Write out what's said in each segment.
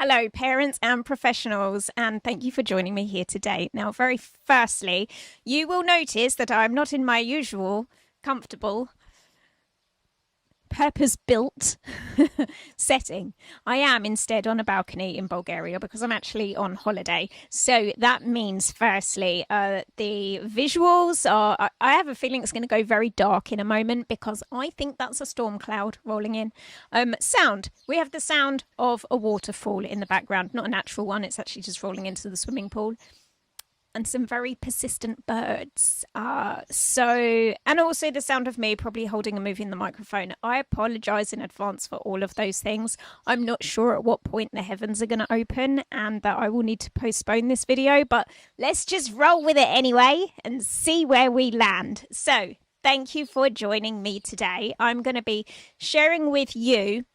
Hello, parents and professionals, and thank you for joining me here today. Now, very firstly, you will notice that I'm not in my usual comfortable, purpose-built setting. I am instead on a balcony in Bulgaria because I'm actually on holiday. So that means, firstly, the visuals are. I have a feeling it's going to go very dark in a moment because I think that's a storm cloud rolling in. Sound. We have the sound of a waterfall in the background, not a natural one. It's actually just rolling into the swimming pool. And some very persistent birds. And also the sound of me probably holding and moving the microphone. I apologize in advance for all of those things. I'm not sure at what point the heavens are going to open and that I will need to postpone this video, but let's just roll with it anyway and see where we land. So thank you for joining me today. I'm going to be sharing with you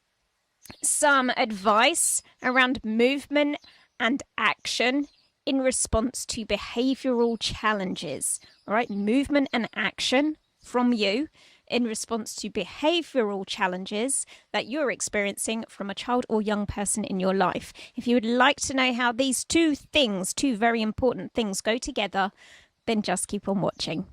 some advice around movement and action in response to behavioral challenges. All right, movement and action from you in response to behavioral challenges that you're experiencing from a child or young person in your life. If you would like to know how these two very important things go together, then just keep on watching.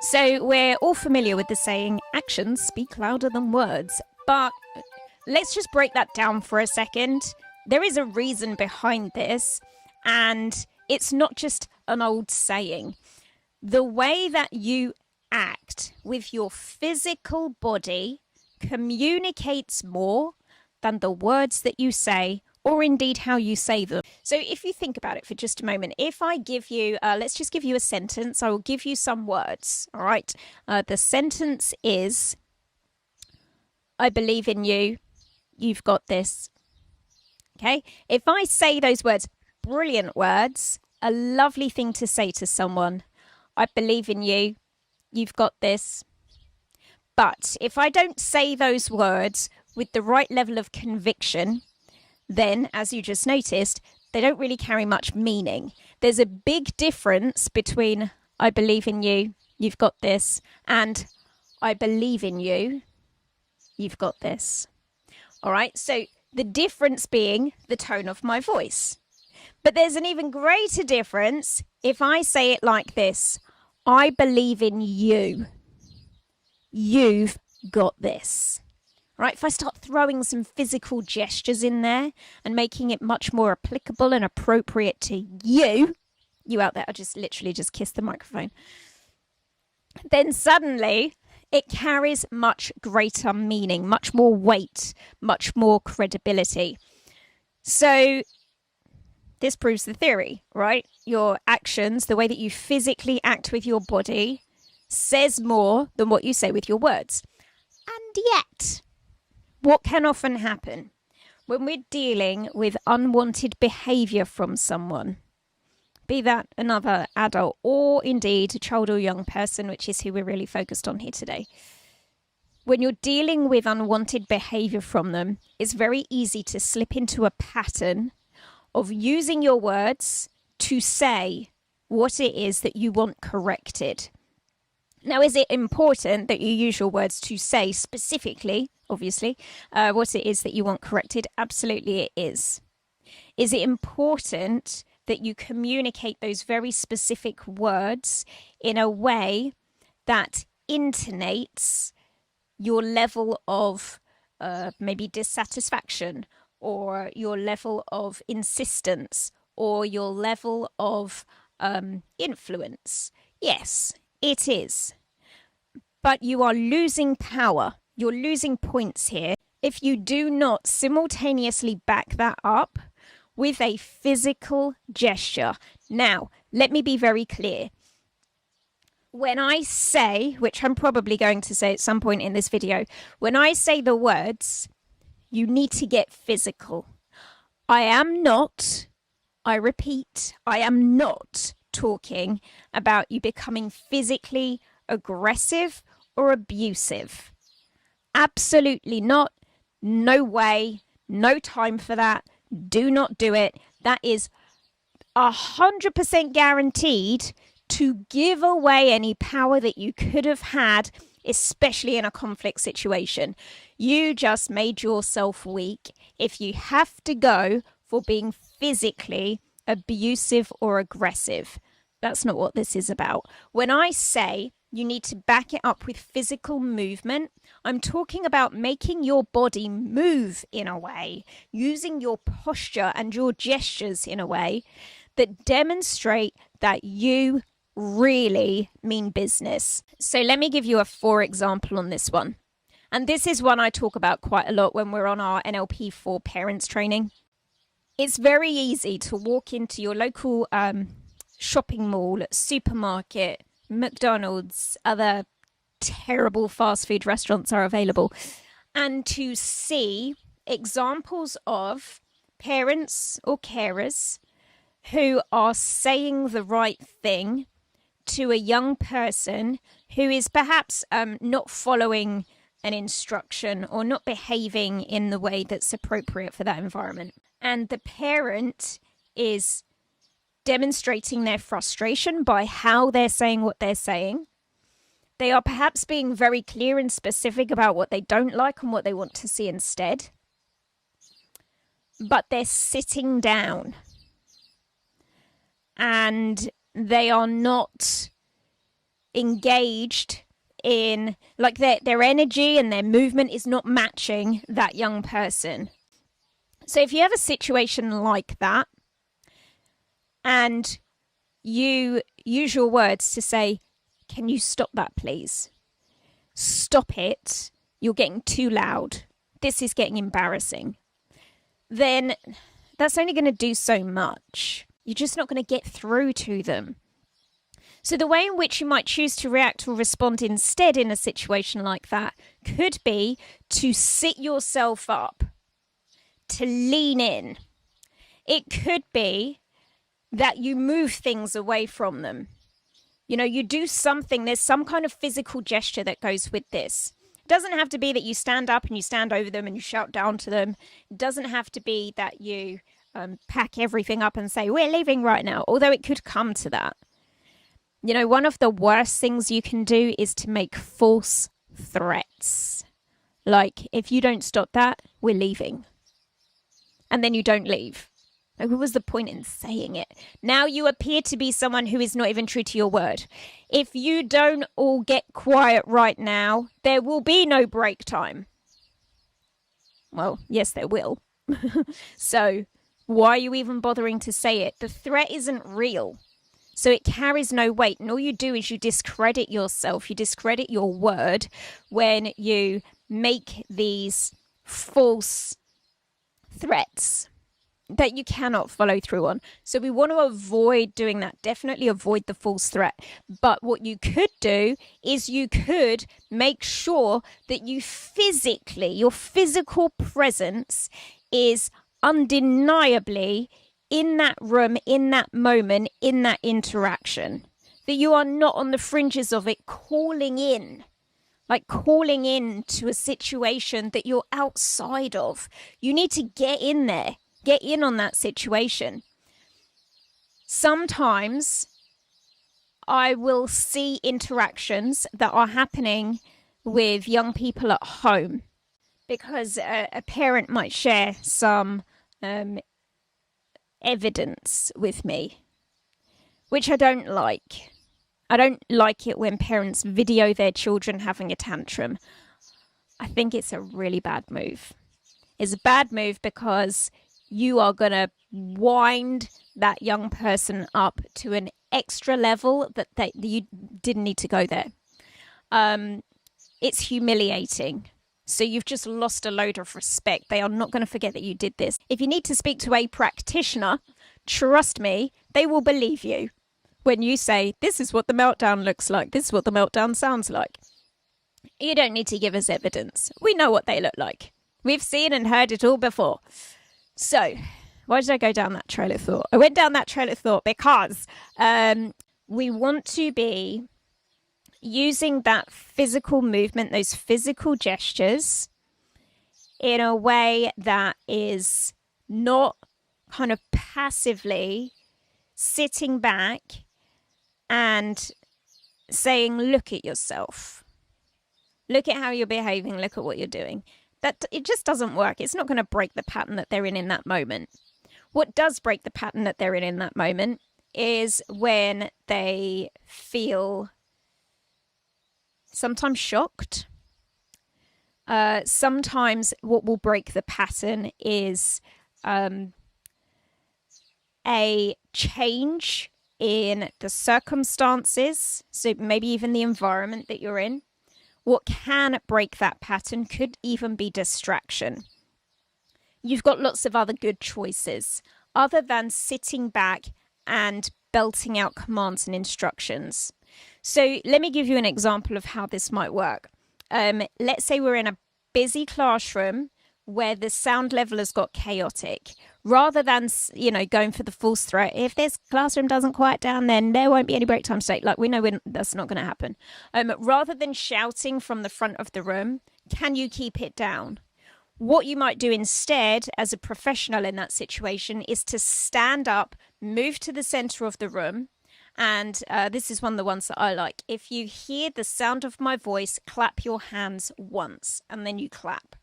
So we're all familiar with the saying, actions speak louder than words, but let's just break that down for a second. There is a reason behind this, and it's not just an old saying. The way that you act with your physical body communicates more than the words that you say, or indeed how you say them. So if you think about it for just a moment, if I give you, let's just give you a sentence. I will give you some words, all right? The sentence is, I believe in you, you've got this, okay? If I say those words, brilliant words, a lovely thing to say to someone, I believe in you, you've got this. But if I don't say those words with the right level of conviction, then, as you just noticed, they don't really carry much meaning. There's a big difference between I believe in you, you've got this, and I believe in you, you've got this. All right, so the difference being the tone of my voice. But there's an even greater difference if I say it like this. I believe in you. You've got this. Right, if I start throwing some physical gestures in there and making it much more applicable and appropriate to you out there, I just literally just kissed the microphone, then suddenly it carries much greater meaning, much more weight, much more credibility. So this proves the theory, right? Your actions, the way that you physically act with your body, says more than what you say with your words. And yet, what can often happen when we're dealing with unwanted behaviour from someone, be that another adult or indeed a child or young person, which is who we're really focused on here today. When you're dealing with unwanted behaviour from them, it's very easy to slip into a pattern of using your words to say what it is that you want corrected. Now, is it important that you use your words to say specifically, obviously, what it is that you want corrected? Absolutely it is. Is it important that you communicate those very specific words in a way that intonates your level of maybe dissatisfaction, or your level of insistence, or your level of influence? Yes, it is. But you are losing power. You're losing points here if you do not simultaneously back that up with a physical gesture. Now, let me be very clear. When I say, which I'm probably going to say at some point in this video, when I say the words, you need to get physical. I repeat, I am not talking about you becoming physically aggressive or abusive. Absolutely not. No way. No time for that. Do not do it. That is 100% guaranteed to give away any power that you could have had, especially in a conflict situation. You just made yourself weak if you have to go for being physically abusive or aggressive. That's not what this is about. When I say you need to back it up with physical movement, I'm talking about making your body move in a way, using your posture and your gestures in a way that demonstrate that you really mean business. So let me give you a for example on this one. And this is one I talk about quite a lot when we're on our NLP for parents training. It's very easy to walk into your local shopping mall, supermarket, McDonald's, other terrible fast food restaurants are available, and to see examples of parents or carers who are saying the right thing to a young person who is perhaps not following an instruction or not behaving in the way that's appropriate for that environment. And the parent is demonstrating their frustration by how they're saying what they're saying. They are perhaps being very clear and specific about what they don't like and what they want to see instead. But they're sitting down. And they are not engaged in, like their energy and their movement is not matching that young person. So if you have a situation like that and you use your words to say, can you stop that please? Stop it. You're getting too loud. This is getting embarrassing. Then that's only going to do so much. You're just not going to get through to them. So the way in which you might choose to react or respond instead in a situation like that could be to sit yourself up, to lean in. It could be that you move things away from them. You know, you do something, there's some kind of physical gesture that goes with this. It doesn't have to be that you stand up and you stand over them and you shout down to them. It doesn't have to be that you pack everything up and say, we're leaving right now, although it could come to that. You know, one of the worst things you can do is to make false threats. Like, if you don't stop that, we're leaving. And then you don't leave. Like, what was the point in saying it? Now you appear to be someone who is not even true to your word. If you don't all get quiet right now, there will be no break time. Well, yes, there will. So why are you even bothering to say it? The threat isn't real. So it carries no weight. And all you do is you discredit yourself. You discredit your word when you make these false threats that you cannot follow through on. So we want to avoid doing that. Definitely avoid the false threat. But what you could do is you could make sure that you physically, your physical presence is undeniably in that room, in that moment, in that interaction. That you are not on the fringes of it, calling in. Like calling in to a situation that you're outside of. You need to get in there. Get in on that situation. Sometimes I will see interactions that are happening with young people at home because a parent might share some evidence with me, which I don't like. I don't like it when parents video their children having a tantrum. I think it's a really bad move. It's a bad move because you are going to wind that young person up to an extra level that you didn't need to go there. It's humiliating. So you've just lost a load of respect. They are not going to forget that you did this. If you need to speak to a practitioner, trust me, they will believe you when you say, this is what the meltdown looks like. This is what the meltdown sounds like. You don't need to give us evidence. We know what they look like. We've seen and heard it all before. So, why did I go down that trail of thought? I went down that trail of thought because we want to be using that physical movement, those physical gestures, in a way that is not kind of passively sitting back and saying, look at yourself. Look at how you're behaving. Look at what you're doing. That it just doesn't work. It's not going to break the pattern that they're in that moment. What does break the pattern that they're in that moment is when they feel sometimes shocked. Sometimes what will break the pattern is a change in the circumstances, so maybe even the environment that you're in. What can break that pattern could even be distraction. You've got lots of other good choices other than sitting back and belting out commands and instructions. So let me give you an example of how this might work. Let's say we're in a busy classroom where the sound level has got chaotic. Rather than, going for the false threat, if this classroom doesn't quiet down, then there won't be any break time today. Like, we know that's not going to happen. Rather than shouting from the front of the room, can you keep it down? What you might do instead, as a professional in that situation, is to stand up, move to the center of the room. And this is one of the ones that I like. If you hear the sound of my voice, clap your hands once, and then you clap.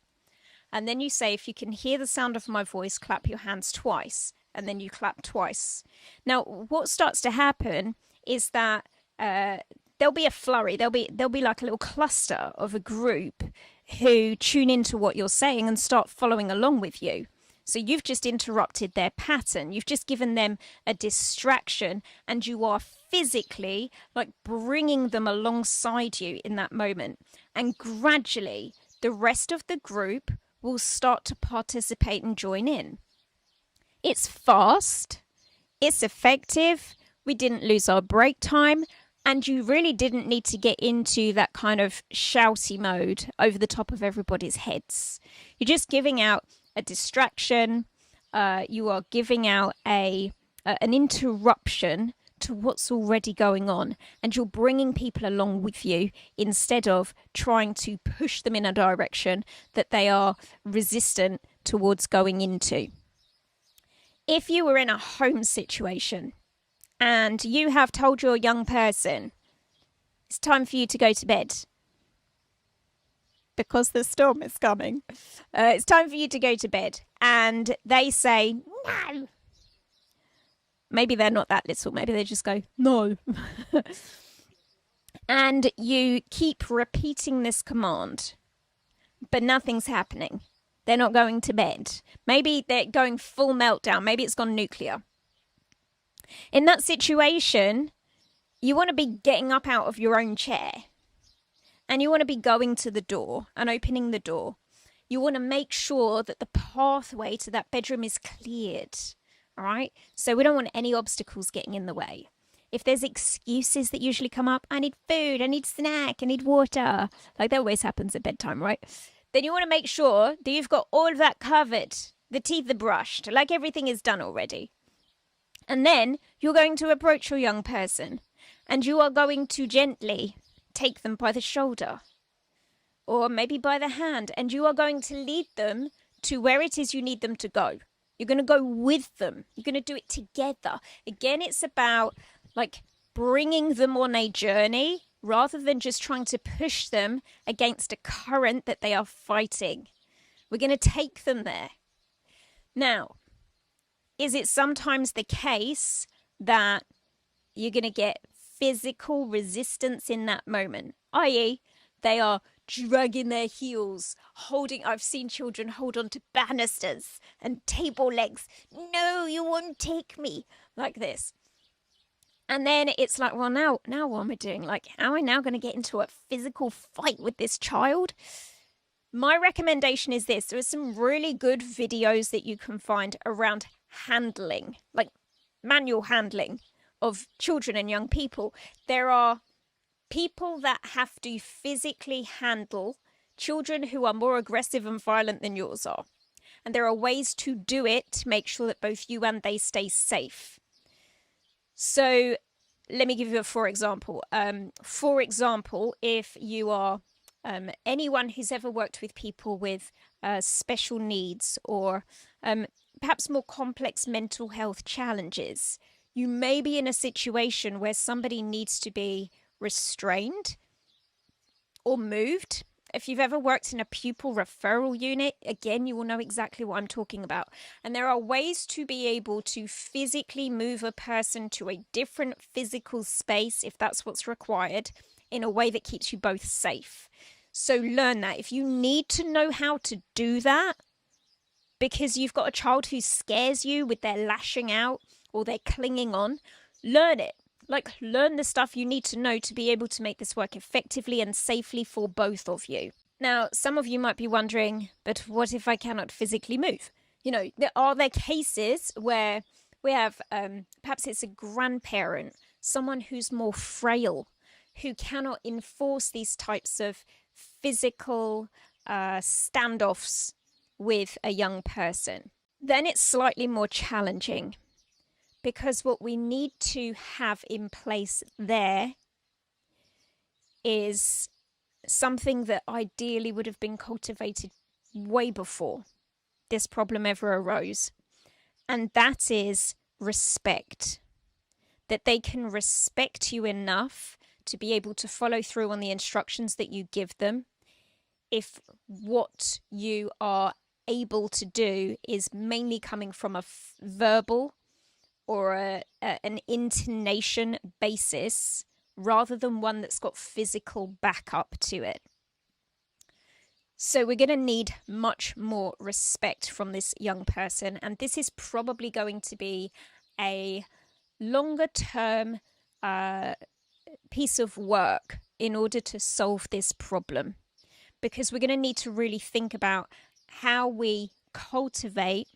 And then you say, if you can hear the sound of my voice, clap your hands twice, and then you clap twice. Now, what starts to happen is that there'll be a flurry. There'll be like a little cluster of a group who tune into what you're saying and start following along with you. So you've just interrupted their pattern. You've just given them a distraction, and you are physically like bringing them alongside you in that moment. And gradually, the rest of the group will start to participate and join in. It's fast, it's effective, we didn't lose our break time, and you really didn't need to get into that kind of shouty mode over the top of everybody's heads. You're just giving out a distraction, you are giving out an interruption to what's already going on, and you're bringing people along with you instead of trying to push them in a direction that they are resistant towards going into. If you were in a home situation and you have told your young person, it's time for you to go to bed because the storm is coming, it's time for you to go to bed, and they say no. Maybe they're not that little. Maybe they just go, no. And you keep repeating this command, but nothing's happening. They're not going to bed. Maybe they're going full meltdown. Maybe it's gone nuclear. In that situation, you want to be getting up out of your own chair. And you want to be going to the door and opening the door. You want to make sure that the pathway to that bedroom is cleared. All right, so we don't want any obstacles getting in the way. If there's excuses that usually come up, I need food, I need snack, I need water, like that always happens at bedtime, right? Then you want to make sure that you've got all of that covered. The teeth are brushed, like everything is done already. And then you're going to approach your young person, and you are going to gently take them by the shoulder, or maybe by the hand, and you are going to lead them to where it is you need them to go. You're going to go with them. You're going to do it together. Again, it's about like bringing them on a journey rather than just trying to push them against a current that they are fighting. We're going to take them there. Now, is it sometimes the case that you're going to get physical resistance in that moment? I.e., they are dragging their heels, I've seen children hold on to banisters and table legs. No, you won't take me, like this. And then it's like, well, now what am I doing? Like, am I now going to get into a physical fight with this child? My recommendation is this. There are some really good videos that you can find around handling, like manual handling of children and young people. There are people that have to physically handle children who are more aggressive and violent than yours are. And there are ways to do it to make sure that both you and they stay safe. So let me give you a for example. For example, if you are anyone who's ever worked with people with special needs or perhaps more complex mental health challenges, you may be in a situation where somebody needs to be restrained or moved. If you've ever worked in a pupil referral unit, again, you will know exactly what I'm talking about. And there are ways to be able to physically move a person to a different physical space, if that's what's required, in a way that keeps you both safe. So learn that. If you need to know how to do that, because you've got a child who scares you with their lashing out or their clinging on, learn it. Like, learn the stuff you need to know to be able to make this work effectively and safely for both of you. Now, some of you might be wondering, but what if I cannot physically move? You know, are there cases where we have, perhaps it's a grandparent, someone who's more frail, who cannot enforce these types of physical standoffs with a young person? Then it's slightly more challenging. Because what we need to have in place there is something that ideally would have been cultivated way before this problem ever arose. And that is respect. That they can respect you enough to be able to follow through on the instructions that you give them. If what you are able to do is mainly coming from a verbal or an intonation basis rather than one that's got physical backup to it. So we're going to need much more respect from this young person, and this is probably going to be a longer term piece of work in order to solve this problem, because we're going to need to really think about how we cultivate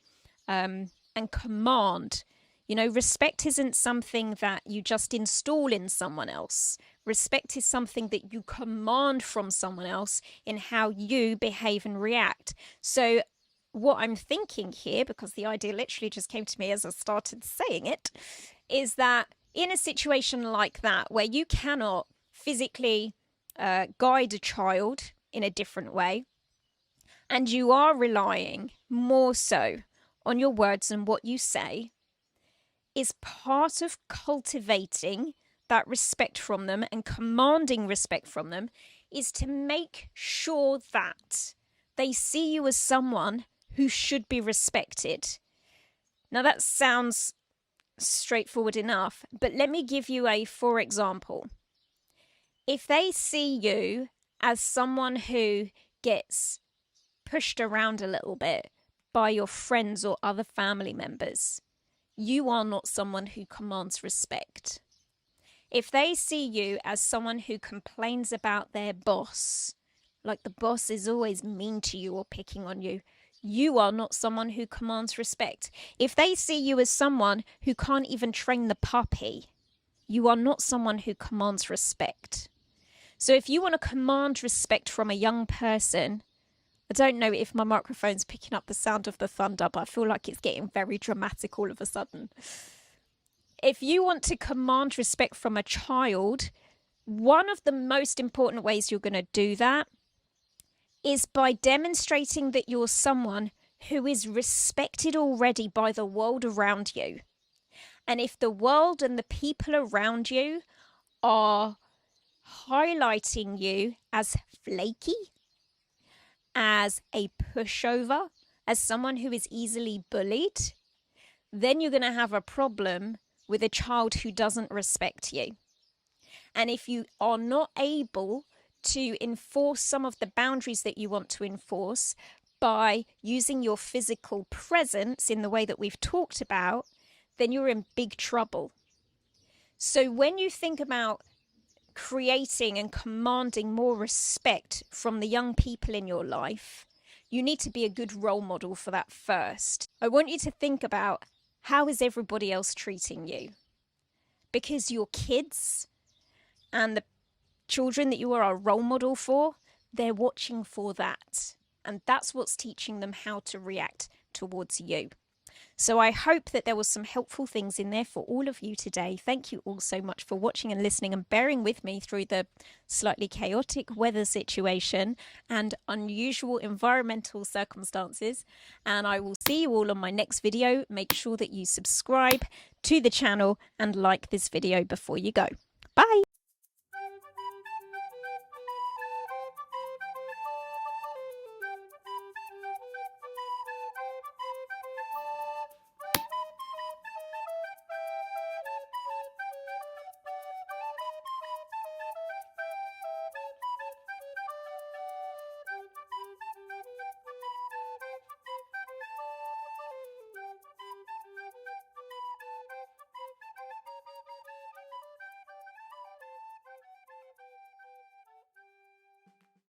and command. You know, respect isn't something that you just install in someone else. Respect is something that you command from someone else in how you behave and react. So what I'm thinking here, because the idea literally just came to me as I started saying it, is that in a situation like that, where you cannot physically guide a child in a different way, and you are relying more so on your words and what you say, is part of cultivating that respect from them and commanding respect from them, is to make sure that they see you as someone who should be respected. Now that sounds straightforward enough, but let me give you a for example. If they see you as someone who gets pushed around a little bit by your friends or other family members, you are not someone who commands respect. If they see you as someone who complains about their boss, like the boss is always mean to you or picking on you, you are not someone who commands respect. If they see you as someone who can't even train the puppy, you are not someone who commands respect. So if you want to command respect from a young person, I don't know if my microphone's picking up the sound of the thunder, but I feel like it's getting very dramatic all of a sudden. If you want to command respect from a child, one of the most important ways you're going to do that is by demonstrating that you're someone who is respected already by the world around you. And if the world and the people around you are highlighting you as flaky, as a pushover, as someone who is easily bullied, then you're going to have a problem with a child who doesn't respect you. And if you are not able to enforce some of the boundaries that you want to enforce by using your physical presence in the way that we've talked about, then you're in big trouble. So when you think about creating and commanding more respect from the young people in your life, you need to be a good role model for that first. I want you to think about, how is everybody else treating you? Because your kids and the children that you are a role model for, they're watching for that. And that's what's teaching them how to react towards you. So I hope that there was some helpful things in there for all of you today. Thank you all so much for watching and listening and bearing with me through the slightly chaotic weather situation and unusual environmental circumstances. And I will see you all on my next video. Make sure that you subscribe to the channel and like this video before you go. Bye!